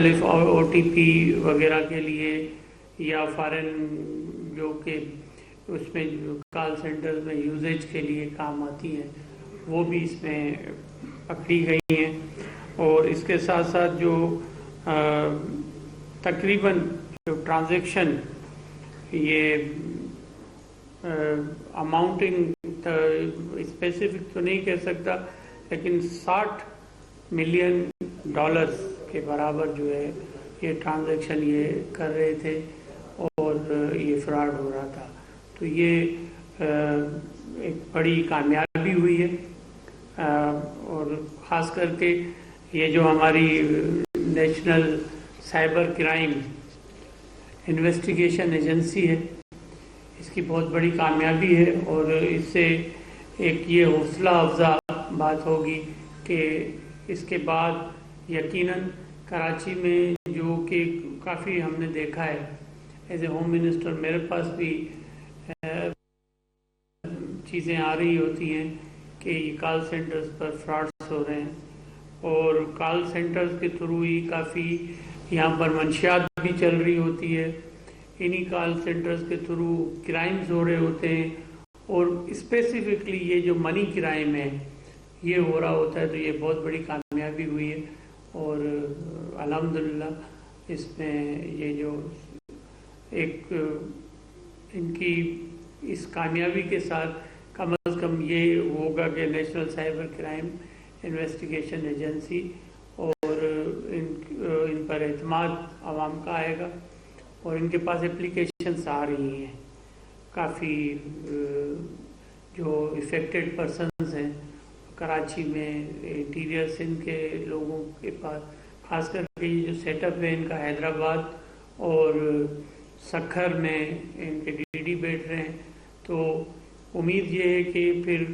مختلف O T P وغیرہ کے لیے یا فارن جو کہ اس میں کال سینٹر میں یوزیج کے لیے کام آتی ہیں وہ بھی اس میں پکڑی گئی ہیں. اور اس کے ساتھ ساتھ جو تقریباً جو ٹرانزیکشن یہ اماؤنٹنگ اسپیسیفک تو نہیں کہہ سکتا لیکن $60 ملین کے برابر جو ہے یہ ٹرانزیکشن یہ کر رہے تھے اور یہ فراڈ ہو رہا تھا. تو یہ ایک بڑی کامیابی ہوئی ہے اور خاص کر کے یہ جو ہماری national cyber crime investigation agency ہے اس کی بہت بڑی کامیابی ہے اور اس سے ایک یہ حوصلہ افزا بات ہوگی کہ اس کے بعد یقیناً کراچی میں جو کہ کافی ہم نے دیکھا ہے ایز اے ہوم منسٹر میرے پاس بھی چیزیں آ رہی ہوتی ہیں کہ یہ کال سینٹرز پر فراڈس ہو رہے ہیں اور کال سینٹرز کے تھرو ہی کافی یہاں پر منشیات بھی چل رہی ہوتی ہے. انہی کال سینٹرز کے تھرو کرائمز ہو رہے ہوتے ہیں اور اسپیسیفکلی یہ جو منی کرائم ہے یہ ہو رہا ہوتا ہے. تو یہ بہت بڑی کامیابی ہوئی ہے اور الحمدللہ اس میں یہ جو ایک ان کی اس کامیابی کے ساتھ کم از کم یہ ہوگا کہ national cyber crime investigation agency اور ان پر اعتماد عوام کا آئے گا اور ان کے پاس اپلیکیشنس آ رہی ہیں. کافی جو افیکٹڈ پرسنز ہیں کراچی میں انٹیریئر سندھ کے لوگوں کے پاس خاص کر کے یہ جو سیٹ اپ ہے ان کا حیدرآباد اور سکھر میں ان کے ڈی ڈی بیٹھ رہے ہیں. تو امید یہ ہے کہ پھر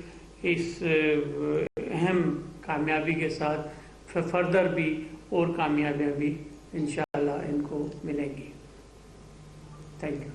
اس اہم کامیابی کے ساتھ فردر بھی اور کامیابیاں بھی انشاءاللہ ان کو ملیں گی. Thank you.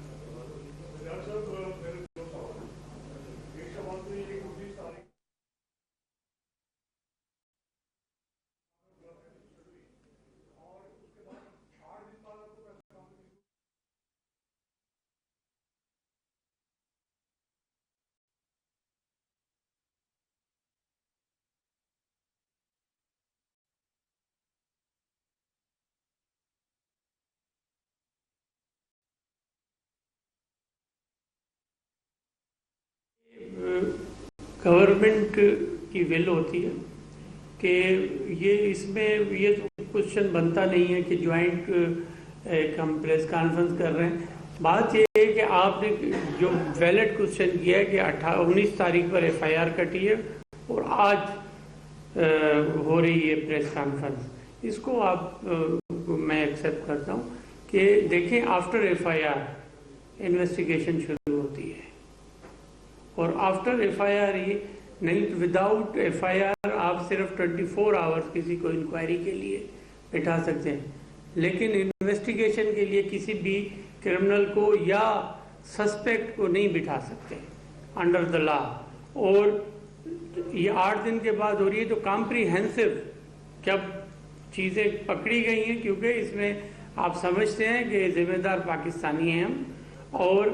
گورنمنٹ کی ول ہوتی ہے کہ یہ اس میں یہ کوشچن بنتا نہیں ہے کہ جوائنٹ ایک ہم پریس کانفرنس کر رہے ہیں. بات یہ ہے کہ آپ نے جو ویلڈ کوشچن کیا ہے کہ 19 تاریخ پر ایف آئی آر کٹی ہے اور آج ہو رہی ہے پریس کانفرنس, اس کو آپ میں ایکسیپٹ کرتا ہوں کہ دیکھیں after F I R investigation شروع ہوتی ہے اور آفٹر ایف آئی آر ہی نہیں, وداؤٹ ایف آئی آر آپ صرف 24 آورس کسی کو انکوائری کے لیے بٹھا سکتے ہیں لیکن انویسٹیگیشن کے لیے کسی بھی کرمنل کو یا سسپیکٹ کو نہیں بٹھا سکتے انڈر دا لا. اور یہ 8 دن کے بعد ہو رہی ہے تو کمپریہنسو جب چیزیں پکڑی گئی ہیں کیونکہ اس میں آپ سمجھتے ہیں کہ ذمہ دار پاکستانی ہیں ہم اور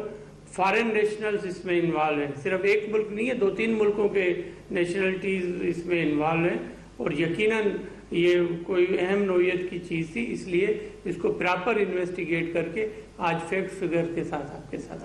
فارن نیشنلز اس میں انوالو ہیں, صرف ایک ملک نہیں ہے 2-3 ملکوں کے نیشنلٹیز اس میں انوالو ہیں اور یقیناً یہ کوئی اہم نوعیت کی چیز تھی اس لیے اس کو پراپر انویسٹیگیٹ کر کے آج فیکٹ فگر کے ساتھ آپ کے ساتھ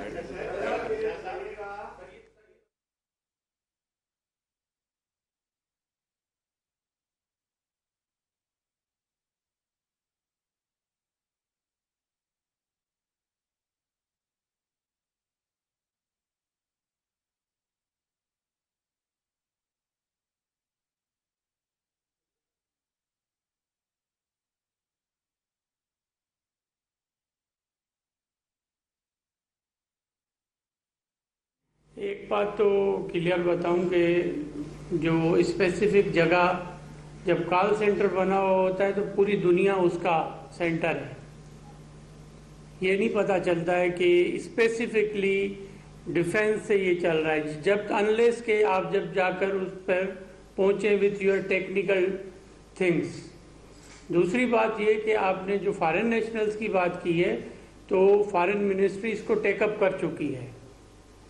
ایک بات تو کلیئر بتاؤں کہ جو اسپیسیفک جگہ جب کال سینٹر بنا ہوا ہوتا ہے تو پوری دنیا اس کا سینٹر ہے. یہ نہیں پتہ چلتا ہے کہ اسپیسیفکلی ڈیفینس سے یہ چل رہا ہے جب انلیس کہ آپ جب جا کر اس پر پہنچے وتھ یور ٹیکنیکل تھنگس. دوسری بات یہ کہ آپ نے جو فارن نیشنلز کی بات کی ہے تو فارن منسٹری اس کو ٹیک اپ کر چکی ہے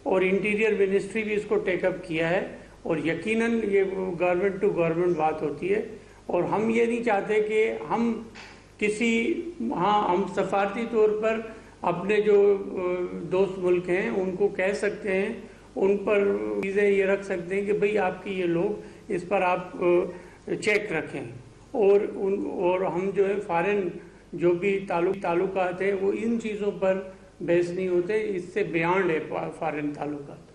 اور انٹیریئر منسٹری بھی اس کو ٹیک اپ کیا ہے، اور یقیناً یہ گورنمنٹ ٹو گورنمنٹ بات ہوتی ہے، اور ہم یہ نہیں چاہتے کہ ہم کسی ہم سفارتی طور پر اپنے جو دوست ملک ہیں ان کو کہہ سکتے ہیں، ان پر چیزیں یہ رکھ سکتے ہیں کہ بھئی آپ کی یہ لوگ اس پر آپ چیک رکھیں، اور ہم جو ہے فارن جو بھی تعلقات ہیں وہ ان چیزوں پر بیس نہیں ہوتے، اس سے بیانڈ ہے فارن تعلقات۔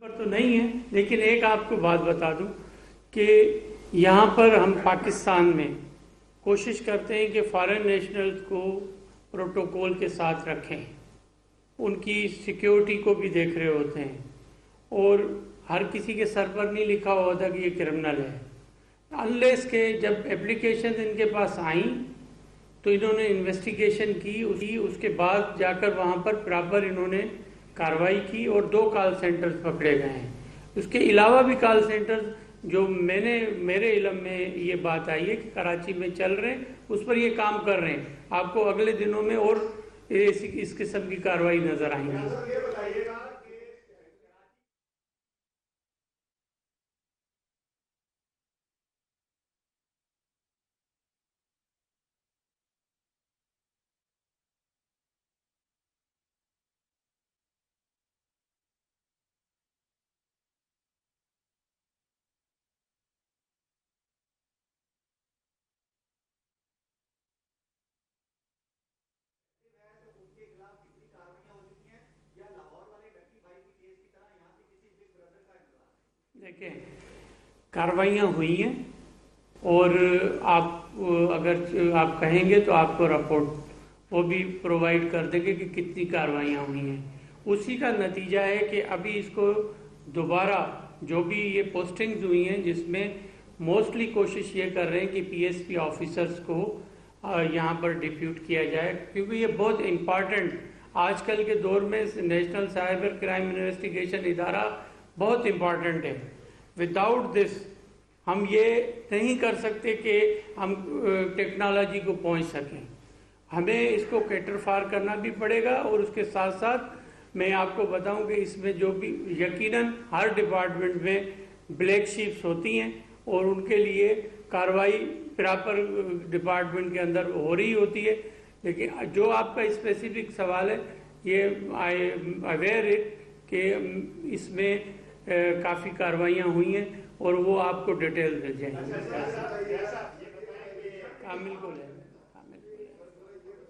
پر تو نہیں ہے، لیکن ایک آپ کو بات بتا دوں کہ یہاں پر ہم پاکستان میں کوشش کرتے ہیں کہ فارن نیشنلز کو پروٹوکول کے ساتھ رکھیں، ان کی سیکیورٹی کو بھی دیکھ رہے ہوتے ہیں، اور ہر کسی کے سر پر نہیں لکھا ہوا ہوتا کہ یہ کرمنل ہے، انلیس کہ جب اپلیکیشن ان کے پاس آئیں تو انہوں نے انویسٹیگیشن کی، اس کے بعد جا کر وہاں پر پراپر انہوں نے کارروائی کی اور 2 کال سینٹرز پکڑے گئے ہیں۔ اس کے علاوہ بھی کال سینٹرز جو میرے علم میں یہ بات آئی ہے کہ کراچی میں چل رہے ہیں، اس پر یہ کام کر رہے ہیں، آپ کو اگلے دنوں میں اور اس قسم کی کارروائی نظر آئیں گی۔ دیکھیں کاروائیاں ہوئی ہیں، اور آپ اگر آپ کہیں گے تو آپ کو رپورٹ وہ بھی پرووائڈ کر دیں گے کہ کتنی کاروائیاں ہوئی ہیں۔ اسی کا نتیجہ ہے کہ ابھی اس کو دوبارہ جو بھی یہ پوسٹنگز ہوئی ہیں جس میں موسٹلی کوشش یہ کر رہے ہیں کہ پی ایس پی آفیسرز کو یہاں پر ڈپیوٹ کیا جائے، کیونکہ یہ بہت امپارٹنٹ آج کل کے دور میں نیشنل سائبر کرائم انویسٹیگیشن ادارہ بہت امپارٹنٹ ہے۔ وداؤٹ دس ہم یہ نہیں کر سکتے کہ ہم ٹیکنالوجی کو پہنچ سکیں، ہمیں اس کو کیٹر فار کرنا بھی پڑے گا، اور اس کے ساتھ ساتھ میں آپ کو بتاؤں کہ اس میں جو بھی یقیناً ہر ڈپارٹمنٹ میں بلیک شیپس ہوتی ہیں اور ان کے لیے کارروائی پراپر ڈپارٹمنٹ کے اندر ہو رہی ہوتی ہے، لیکن جو آپ کا اسپیسیفک سوال ہے یہ آئی اویئر اٹ کہ اس میں کافی کاروائیاں ہوئی ہیں اور وہ آپ کو ڈیٹیل مل جائیں گی۔ کامل کو لیں گے، کامل کو لیں گے۔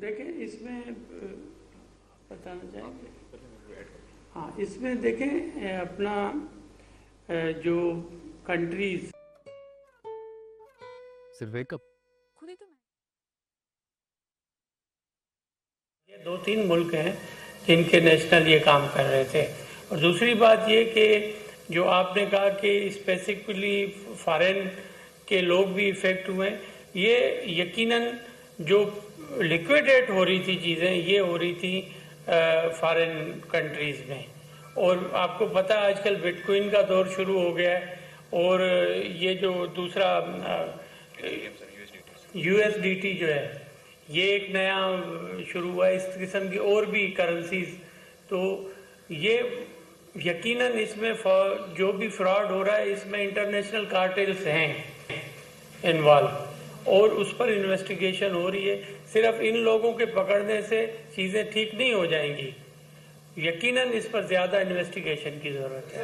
دیکھیں اس میں بتانا چاہیں گے، ہاں اس میں دیکھیں اپنا جو کنٹریز صرف ایک کپ یہ 2-3 ملک ہیں جن کے نیشنل یہ کام کر رہے تھے، اور دوسری بات یہ کہ جو آپ نے کہا کہ اسپیسیفکلی فارن کے لوگ بھی افیکٹ ہوئے، یہ یقیناً جو لیکویڈیٹ ہو رہی تھی چیزیں یہ ہو رہی تھی فارن کنٹریز میں، اور آپ کو پتہ آج کل بٹ کوئن کا دور شروع ہو گیا ہے، اور یہ جو دوسرا یو ایس ڈی ٹی جو ہے یہ ایک نیا شروع ہوا ہے، اس قسم کی اور بھی کرنسیز، تو یہ یقیناً اس میں جو بھی فراڈ ہو رہا ہے اس میں انٹرنیشنل کارٹیلز ہیں انوالو، اور اس پر انویسٹیگیشن ہو رہی ہے۔ صرف ان لوگوں کے پکڑنے سے چیزیں ٹھیک نہیں ہو جائیں گی، یقیناً اس پر زیادہ انویسٹیگیشن کی ضرورت ہے۔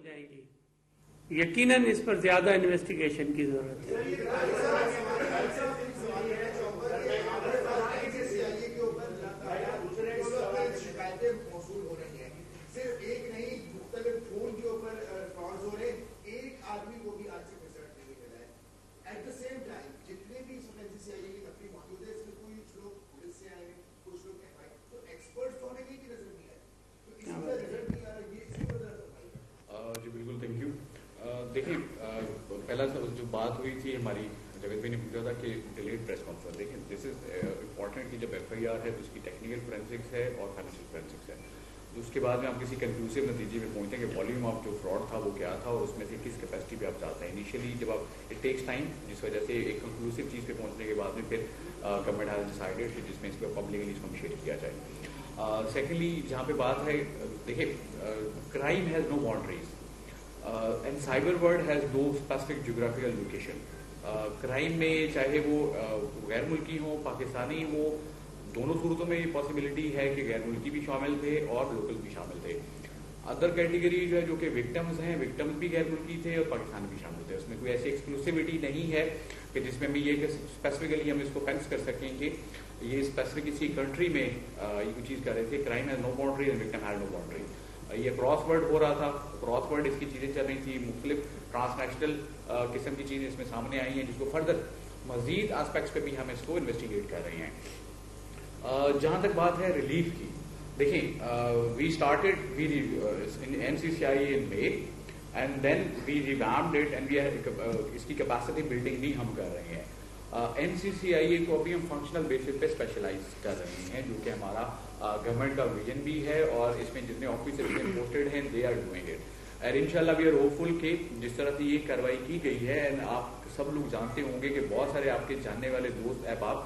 جائیں گی. یقیناً اس پر زیادہ انویسٹیگیشن کی ضرورت ہے. موصول ہو رہی ہیں, صرف ایک نہیں مختلف فون کے اوپر فراڈز ہو رہے ہیں, ایک آدمی کو بھی آج سے ریزلٹ نہیں ملا ہے. ایٹ دا سیم ٹائم جتنے بھی اس میں NCCIA کی تقریب موجود ہے, اس میں کچھ لوگ پولیس سے آئے ہیں, کچھ لوگ تو ایکسپرٹس تو ہونے کی نظر نہیں آئے, تو اس کا ریزلٹ نہیں آ رہا, یہ اسی کو ذرا فرمائیے. جی بالکل, تھینک یو. دیکھیں, پہلا جو بات ہوئی تھی ہماری, جاوید بھائی نے پوچھا تھا کہ ڈیلیڈ پریس کانفرنس. دیکھیں, دس از امپورٹنٹ کہ جب FIR ہے تو اس کی ٹیکنیکل فورینسکس ہے اور فائنینشیل فورینسکس ہے. اس کے بعد میں آپ کسی کنکلوسیو نتیجے میں پہنچتے ہیں کہ والیوم آف جو فراڈ تھا وہ کیا تھا اور اس میں سے کس کیپیسٹی پہ آپ جاتے ہیں. انیشیلی جب آپ اٹ ٹیکس ٹائم, جس وجہ سے ایک کنکلوسیو چیز پہ پہنچنے کے بعد میں پھر گورنمنٹ ہیز ڈیسائیڈڈ کہ جس میں اس کو پبلکلی اس کو شیئر کیا جائے. سیکنڈلی جہاں پہ بات ہے, دیکھیں, crime has no boundaries and cyber world has no specific geographical location. Crime میں چاہے وہ غیر ملکی ہوں, پاکستانی ہوں, دونوں صورتوں میں یہ پاسبلٹی ہے کہ غیر ملکی بھی شامل تھے اور لوکل بھی شامل تھے. ادر کیٹیگری جو ہے جو کہ وکٹمز ہیں, وکٹمز بھی غیر ملکی تھے اور پاکستان بھی شامل تھے. اس میں کوئی ایسی ایکسکلوسیوٹی نہیں ہے کہ جس میں ہم یہ کہ اسپیسیفکلی ہم اس کو فینس کر سکیں کہ یہ اسپیسیفک کسی کنٹری میں یہ کوئی چیز کر رہے تھے. Crime has no boundary and victim has no boundary. یہ کراس ورڈ ہو رہا تھا, کراس ورڈ اس کی چیزیں چل رہی تھی, مختلف ٹرانس نیشنل قسم کی چیزیں اس میں سامنے آئی ہیں جس کو فردر مزید آسپیکٹس پہ بھی ہم اس کو انویسٹیگیٹ کر رہے ہیں. جہاں تک بات ہے ریلیف کی, دیکھیں, we started NCCIA in May and then we revamped it and we are اس کی کیپیسٹی بلڈنگ بھی ہم کر رہے ہیں. NCCIA کو ابھی ہم فنکشنل بیسس پہ اسپیشلائز کر رہے ہیں, جو کہ ہمارا گورنمنٹ کا ویژن بھی ہے اور اس میں جتنے آفیسرز پوسٹڈ ہیں دے آر ڈوئنگ اٹ. اور انشاءاللہ وی آر ہوپ فل کہ جس طرح سے یہ کارروائی کی گئی ہے, اینڈ آپ سب لوگ جانتے ہوں گے کہ بہت سارے آپ کے جاننے والے دوست احباب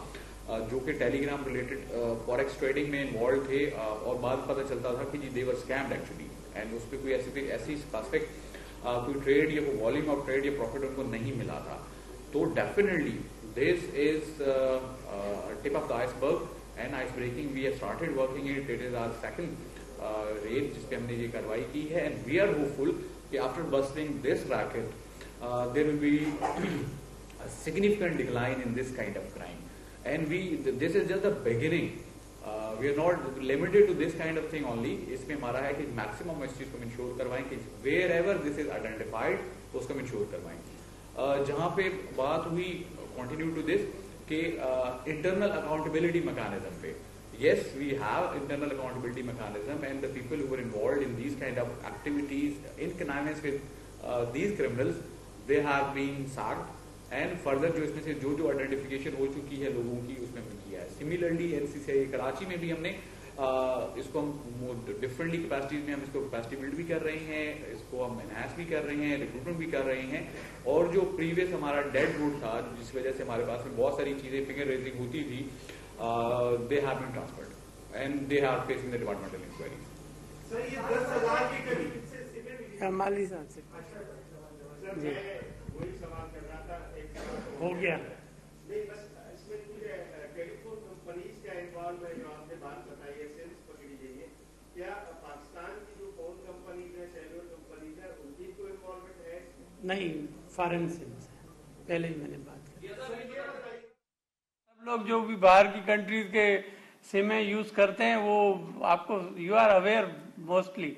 جو کہ ٹیلی گرام ریلیٹڈ فوریکس ٹریڈنگ میں انوالو تھے اور بعد پتہ چلتا تھا کہ جی دے ور اسکیمڈ ایکچولی, اینڈ اس پہ کوئی ایسی اسپیسیفک کوئی ٹریڈ یا کوئی والیوم آف ٹریڈ یا پروفٹ ان کو نہیں ملا تھا. تو definitely this is tip of the iceberg and ice breaking. We have started working it is our second raid جس پہ ہم نے یہ کاروائی کی ہے, and we are hopeful کہ after busting this racket there will be significant decline in this kind of crime. And this is just the beginning. We are not limited to this kind of thing only. اس میں ہمارا ہے کہ maximum اس چیز کو ensure کروائیں کہ wherever this is identified اس کو ہم انشور کروائیں. جہاں پہ بات ہوئی continue to this کہ internal accountability mechanism پہ, yes we have internal accountability mechanism and the people who were involved in these kind of activities in connivance with these criminals, they have been sacked. And further جو اس میں سے جو identification ہو چکی ہے لوگوں کی اس میں ہم کیا ہے. سملرلی NCCIA کراچی میں بھی ہم نے اس کو ہم ڈفرینٹلی کیپیسٹیز میں ہم اس کو کیپیسٹی بلڈ بھی کر رہے ہیں, اس کو ہم انہینس بھی کر رہے ہیں, ریکروٹمنٹ بھی کر رہے ہیں. اور جو پریویس ہمارا ڈیڈ روٹ تھا جس وجہ سے ہمارے پاس میں بہت ساری چیزیں فنگر ریزنگ ہوتی تھی, they have been transferred and they have facing the departmental inquiry. مالی صاحب سے جی وہی سوال کر رہا تھا, ہو گیا نہیں بس اس میں ٹیلی فون کمپنیز کا انوالو ہے جو آپ نے بات بتائی ہے, سیلس پکڑی گئی ہے, کیا پاکستان کی جو فون کمپنیز ہیں, سیلولر کمپنیز ہیں, ان کی کوئی انوالومنٹ ہے؟ نہیں, فارن سیلس پہلے ہی میں نے بات کی. سب لوگ جو بھی باہر کی کنٹریز کے سمیں یوز کرتے ہیں وہ آپ کو یو آر اویئر موسٹلی